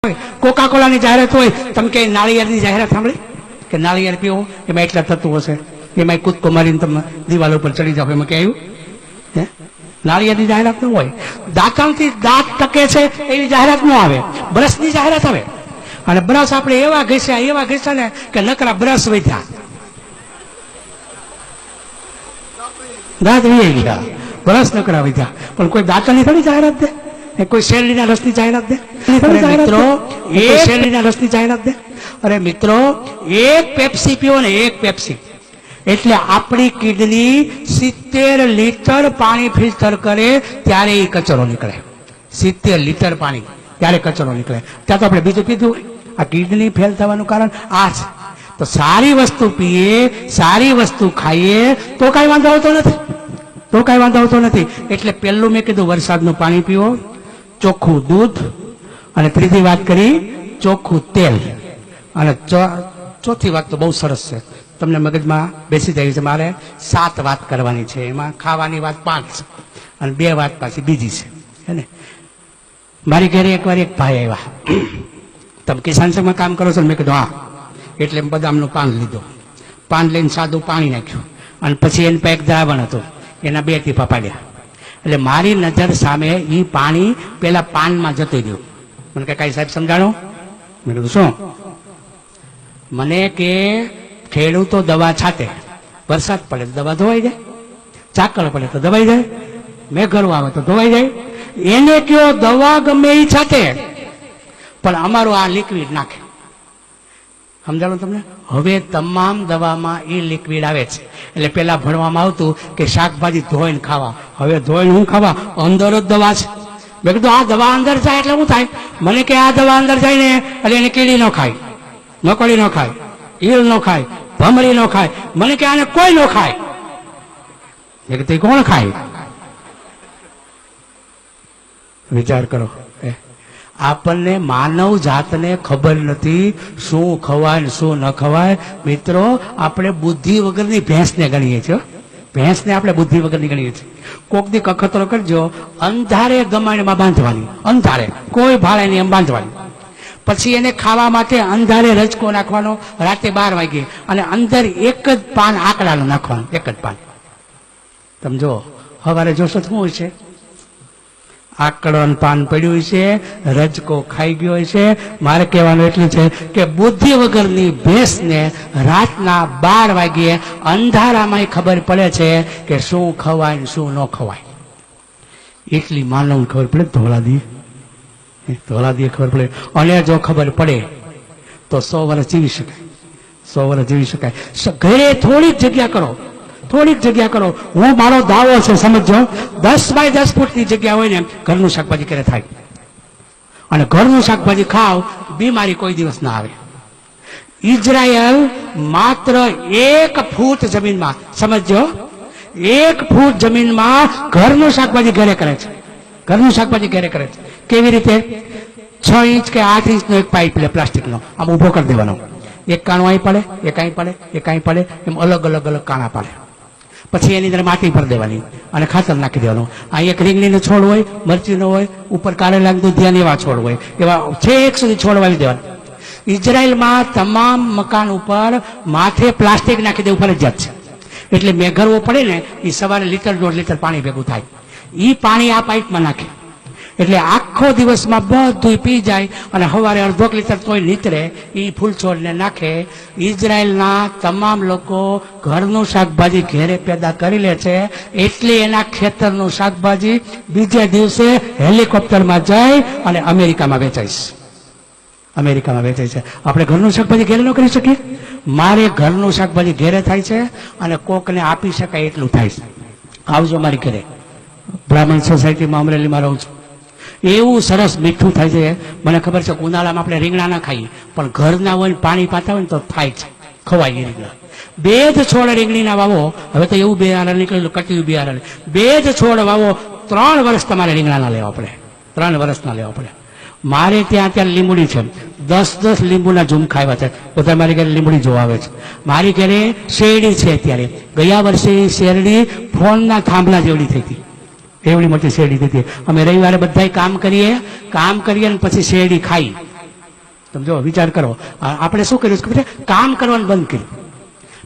Coca કોલાની જાહેરાત હોય, તમે કે નાળિયેરની જાહેરાત સાંભળી કે નાળિયેર પીવો એમાં એટલા તત્વો હશે, એમાં કૂદકો મારીને તમે દિવાલ ઉપર ચડી જાવ, એમાં કે આવ્યું? નાળિયેરની જાહેરાત ન હોય. દાંતણથી દાંત ટકે છે એવી જાહેરાત ન આવે, બ્રશની જાહેરાત આવે. અને બ્રશ આપણે એવા ઘસ્યા ને કે નકરા બ્રશ વધ્યા, દાંત વી ગયા, બ્રશ નકરા વધ્યા. પણ કોઈ દાંતણની થોડી જાહેરાત દે, કોઈ શેરડીના રસની જાહેરાત દે? મિત્રો શેરડીના રસની જાહેરાત દે? અરે મિત્રો, એક પેપ્સી પીવો ને, એક પેપ્સી એટલે આપણી કિડની 70 લીટર પાણી ફિલ્ટર કરે ત્યારે એ કચરો નીકળે. 70 લીટર પાણી ત્યારે કચરો નીકળે. ત્યાં તો આપણે બીજું પીધું હોય. આ કિડની ફેલ થવાનું કારણ આ છે. તો સારી વસ્તુ પીએ, સારી વસ્તુ ખાઈએ તો કાંઈ વાંધો આવતો નથી. એટલે પહેલું મેં કીધું વરસાદનું પાણી પીવો, ચોખ્ખું દૂધ, અને ત્રીજી વાત કરી ચોખ્ખું તેલ. અને ચોથી વાત તો બહુ સરસ છે, તમને મગજમાં બેસી જાય છે. મારે 7 વાત કરવાની છે, એમાં ખાવાની વાત 5 અને 2 વાત પાછી બીજી છે, હે ને? મારી ઘરે એકવાર એક ભાઈ આવ્યા, તમે કિસાન સંઘમાં કામ કરો છો? મેં કીધું હા. એટલે બદામનું પાન લીધું, પાન લઈને સાદું પાણી નાખ્યું, અને પછી એની પાસે એક દ્રાવણ હતું, એના 2 ટીપા પાડ્યા. એટલે મારી નજર સામે એ પાણી પેલા પાનમાં જતું રહ્યું. મને કે કાંઈ સાહેબ સમજાણો? મેં કીધું શું? મને કે ખેડૂતો દવા છાંટે, વરસાદ પડે તો દવા ધોવાઈ જાય, ઝાકળ પડે તો દવાઈ જાય, મેઘરો આવે તો ધોવાઈ જાય. એને કયો દવા ગમે એ છાંટે, પણ અમારું આ લિક્વિડ નાખે. સમજાણો તમને? હવે તમામ દવામાં એ લિક્વિડ આવે છે. એટલે પેલા ભણવામાં આવતું કે શાકભાજી ધોઈને ખાવા, હવે ધોઈને હું ખાવા? અંદર જ દવા છે. મેં કીધું આ દવા અંદર જાય એટલે શું થાય? મને કે આ દવા અંદર જાય ને એટલે એને કીડી ન ખાય, નકોડી ન ખાય, ઈલ ન ખાય, ભમરી ન ખાય. મને કે આને કોઈ ન ખાય. મેં કીધું કોણ ખાય? વિચાર કરો. આપણને માનવ જાતને ખબર નથી શું ખવાય ને શું ન ખવાય. મિત્રો, આપણે બુદ્ધિ વગરની ભેંસને ગણીએ છીએ. ભેંસને આપણે બુદ્ધિ વગરની ગણીએ છીએ. કોક દી કખતરો કરજો, અંધારે ગમાણીમાં બાંધવાની, અંધારે કોઈ ભાડે નહીં એમ બાંધવાની. પછી એને ખાવા માટે અંધારે રજકો નાખવાનો રાતે 12 વાગે, અને અંદર એક જ પાન આકડાનું નાખવાનું, એક જ પાન. તમે જો સવારે જોશો શું હોય છે? આકડન પાન પડ્યું છે, રજકો ખાઈ ગયો છે. મારે કહેવાનું એટલું છે કે બુદ્ધિ વગરની ભેંસને રાતના 12 વાગ્યે અંધારામાં ખબર પડે છે કે શું ખવાય ને શું ન ખવાય. એટલી માનવને ખબર પડે, ધોળાદીએ ખબર પડે. અને જો ખબર પડે તો 100 વર્ષ જીવી શકાય, 100 વર્ષ જીવી શકાય. ઘરે થોડીક જગ્યા કરો. હું મારો દાવો છે, સમજો, 10 બાય 10 ફૂટની જગ્યા હોય ને ઘરનું શાકભાજી ક્યારે થાય. અને ઘરનું શાકભાજી ખાવ, બીમારી કોઈ દિવસ ના આવે. ઇઝરાયલ માત્ર 1 ફૂટ જમીનમાં, સમજો, 1 ફૂટ જમીનમાં ઘરનું શાકભાજી ઘરે કરે છે. ઘરનું શાકભાજી ઘરે કરે છે. કેવી રીતે? 6 ઇંચ કે 8 ઇંચનો એક પાઇપ લે, પ્લાસ્ટિકનો, આમ ઉભો કરી દેવાનો. એક કાણું અહીં પડે, એક અહીં પડે, એક અહીં પડે, એમ અલગ કાણા પાડે. પછી એની અંદર માટી ભરી દેવાની અને ખાતર નાખી દેવાનું. આ એક રીંગણીનો છોડ હોય, મરચીનો હોય, ઉપર કારેલા દુધિયાના એવા છોડ હોય, એવા છેક સુધી છોડ વાવી દેવાના. ઇઝરાયલમાં તમામ મકાન ઉપર માથે પ્લાસ્ટિક નાખી દેવું ફરજિયાત છે. એટલે મેઘરવો પડે ને એ સવારે 1-1.5 લીટર પાણી ભેગું થાય. એ પાણી આ પાઇપમાં નાખે એટલે આખો દિવસમાં બધું પી જાય, અને સવારે 1/2 લીટર તોય નીતરે. એ ફૂલ છોડને નાખે. ઇઝરાયલના તમામ લોકો ઘરનું શાકભાજી ઘેરે પેદા કરી લે છે, એટલે એના ખેતરનું શાકભાજી બીજે દિવસે હેલિકોપ્ટરમાં જાય અને અમેરિકામાં વેચાય છે. આપણે ઘરનું શાકભાજી ઘેરે ન કરી શકીએ? મારે ઘરનું શાકભાજી ઘેરે થાય છે, અને કોકને આપી શકાય એટલું થાય છે. આવજો મારી ઘરે, બ્રાહ્મણ સોસાયટીમાં અમરેલીમાં રહું છું. એવું સરસ મીઠું થાય છે. મને ખબર છે ઉનાળામાં આપણે રીંગણા ના ખાઈએ, પણ ઘરના હોય પાણી પાતા હોય ને તો થાય છે, ખવાય એ રીંગણા. 2 જ છોડ રીંગણીના વાવો. હવે તો એવું બિયારણ નીકળેલું, કટિયું બિયારણ. 2 જ છોડ વાવો, 3 વર્ષ તમારે રીંગણાના લેવા પડે, 3 વર્ષના લેવા પડે. મારે ત્યાં અત્યારે લીંબુડી છે, 10 લીંબુના ઝુમખા આવ્યા છે. બધા મારી ઘરે લીંબુડી જોવા આવે છે. મારી ઘરે શેરડી છે. અત્યારે ગયા વર્ષે શેરડી ફોનના થાંભલા જેવડી થઈ હતી. એવડી મોટી શેરડી દીધી. અમે રવિવારે બધા કામ કરીએ અને પછી શેરડી ખાઈ તમે જો વિચાર કરો, આપણે શું કર્યું ખબર છે? કામ કરવાનું બંધ કર્યું,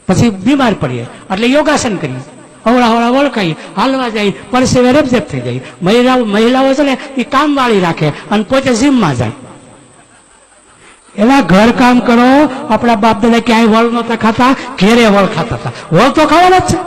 પછી બીમાર પડીએ એટલે યોગાસન કરીએ, હવળા હવળા વળખાઈ હાલવા જાય, પરસેવે રેપઝેપ થઈ જાય. મહિલાઓ છે ને એ કામ વાળી રાખે અને પોતે જીમમાં જાય. એવા ઘર કામ કરો. આપણા બાપ દાદા ક્યાંય વળ નહોતા ખાતા, ઘેરે વળ ખાતા હતા. વળ તો ખાવાના જ છે.